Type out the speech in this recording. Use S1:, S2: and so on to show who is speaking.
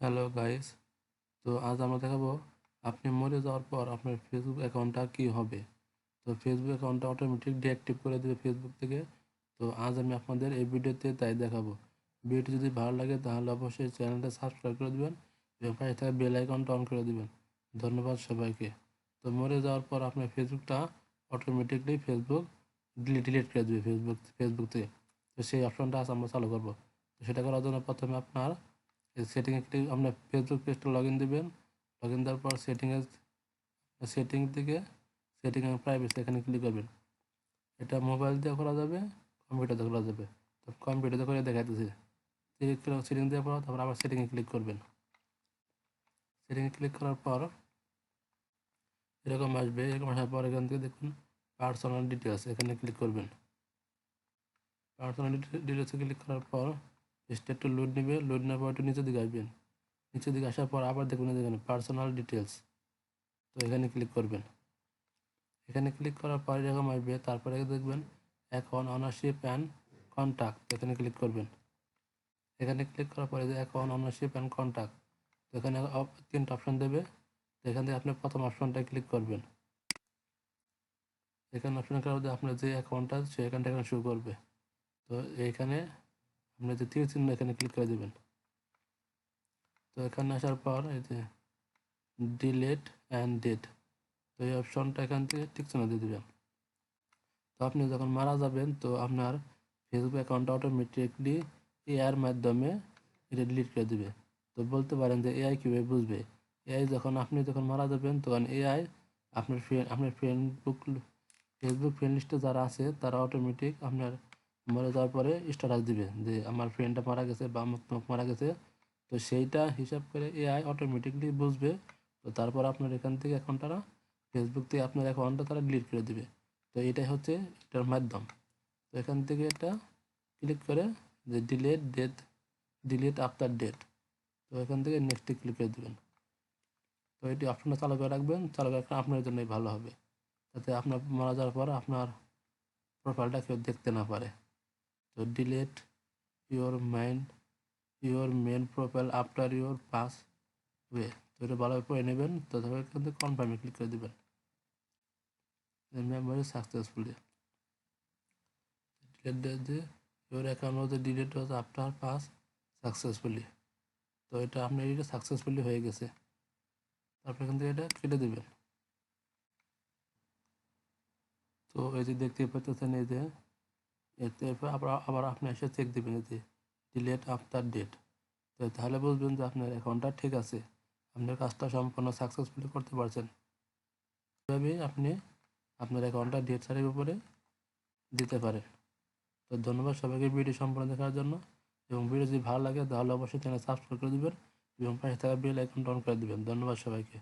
S1: Hello guys, তো আজ আমরা দেখাবো আপনি মরে যাওয়ার পর আপনার ফেসবুক অ্যাকাউন্টটা কি হবে। তো ফেসবুক অ্যাকাউন্টটা অটোমেটিক ডিঅ্যাক্টিভ করে দেবে ফেসবুক থেকে। তো আজ আমি আপনাদের এই ভিডিওতে তাই দেখাবো। ভিডিওটি যদি ভালো লাগে তাহলে অবশ্যই চ্যানেলটা সাবস্ক্রাইব করে দেবেন এবং পাশে থাকা বেল আইকনটা অন করে দেবেন। ধন্যবাদ সবাইকে। তো মরে যাওয়ার পর আপনার ফেসবুকটা অটোমেটিকলি ফেসবুক ডিলিট করে দেবে ফেসবুক থেকে। তো সেই অপশনটা আজ আমরা চালু করবো। তো সেটা করার জন্য প্রথমে আপনার সেটিংয়ে ক্লিক, আপনার ফেসবুক পেজটা লগ ইন দেবেন। লগ ইন দেওয়ার পর সেটিং থেকে সেটিং অ্যান্ড প্রাইভেসি এখানে ক্লিক করবেন। এটা মোবাইল দিয়ে করা যাবে, কম্পিউটার দিয়ে করা যাবে। তো কম্পিউটার করে দেখাইতেছি। সেটিং দেওয়ার পর তারপর আবার সেটিংয়ে ক্লিক করবেন। সেটিংয়ে ক্লিক করার পর এরকম আসবে। এরকম আসার পর এখান থেকে দেখুন পার্সোনাল ডিটেলস, এখানে ক্লিক করবেন। পার্সোনাল ডিটেলসে ক্লিক করার পর পেজটা একটু লোড নেবে। লোড নেওয়ার পর একটু নিচের দিকে আসবেন। নিচের দিকে আসার পর আবার দেখবেন এখানে পার্সোনাল ডিটেলস, তো এখানে ক্লিক করবেন। এখানে ক্লিক করার পর এরকম আসবে। তারপরে দেখবেন অ্যাকাউন্ট ওনারশিপ অ্যান্ড কন্ট্যাক্ট, এখানে ক্লিক করবেন। এখানে ক্লিক করার পরে যে অ্যাকাউন্ট ওনারশিপ অ্যান্ড কন্ট্যাক্ট, তো এখানে তিনটা অপশন দেবে। তো এখান থেকে আপনি প্রথম অপশনটায় ক্লিক করবেন। এখানে অপশন করার আপনার যে অ্যাকাউন্টটা সেই অ্যাকাউন্টটা এখানে শো করবে। তো এইখানে আপনি যে তীর চিহ্ন এখানে ক্লিক করে দেবেন। তো এখানে আসার পর এই যে ডিলেট অ্যান্ড ডেট, তো এই অপশনটা এখান থেকে টিক চিহ্ন দিয়ে দেবেন। তো আপনি যখন মারা যাবেন তো আপনার ফেসবুক অ্যাকাউন্টটা অটোমেটিকলি এআইয়ের মাধ্যমে এটা ডিলিট করে দেবে। তো বলতে পারেন যে এআই কীভাবে বুঝবে? এআই আপনি যখন মারা যাবেন তখন এআই আপনার ফেসবুক ফ্রেন্ড লিস্টে যারা আছে তারা অটোমেটিক আপনার মরে যাওয়ার পরে স্ট্যাটাস দিবে যে আমার ফ্রেন্ডটা মারা গেছে বা আমার মারা গেছে। তো সেইটা হিসাব করে এআই অটোমেটিকলি বুঝবে। তো তারপর আপনার এখান থেকে অ্যাকাউন্টটা ফেসবুক থেকে আপনার অ্যাকাউন্টটা তারা ডিলিট করে দেবে। তো এটাই হচ্ছে এটার মাধ্যম। তো এখান থেকে এটা ক্লিক করে যে ডিলেট আফটার ডেট, তো এখান থেকে নেক্সটে ক্লিক করে দেবেন। তো এটি অপশনটা চালু করে রাখবেন। চালু করে রাখলে আপনার জন্যই ভালো হবে, যাতে আপনার মারা যাওয়ার পর আপনার প্রোফাইলটা কেউ দেখতে না পারে। তো delete your main profile after your pass way, তো এটা ভালোভাবে পড়ে নেবেন। তো তারপরে এখান থেকে কনফার্মে ক্লিক করে দেবেন। মেমোরি সাকসেসফুলি ডিলেট যে your account was delete was after pass successfully, তো এটা আপনার এটা সাকসেসফুলি হয়ে গেছে। তারপর এখান থেকে এটা কেটে দেবেন। তো এই যে দেখতে পাচ্ছেন এই যে এতে আবার আপনি এসে চেক দেবেন এই যে ডিলেট আফটার ডেট। তো তাহলে বুঝবেন যে আপনার অ্যাকাউন্টটা ঠিক আছে, আপনার কাজটা সম্পূর্ণ সাকসেসফুলি করতে পারছেন। এভাবেই আপনি আপনার অ্যাকাউন্টটা ডেট সারির উপরে দিতে পারেন। তো ধন্যবাদ সবাইকে ভিডিও সম্পূর্ণ দেখার জন্য। এবং ভিডিও যদি ভালো লাগে তাহলে অবশ্যই চ্যানেল সাবস্ক্রাইব করে দেবেন এবং পাশে থাকা বেল আইকনটা অন করে দেবেন। ধন্যবাদ সবাইকে।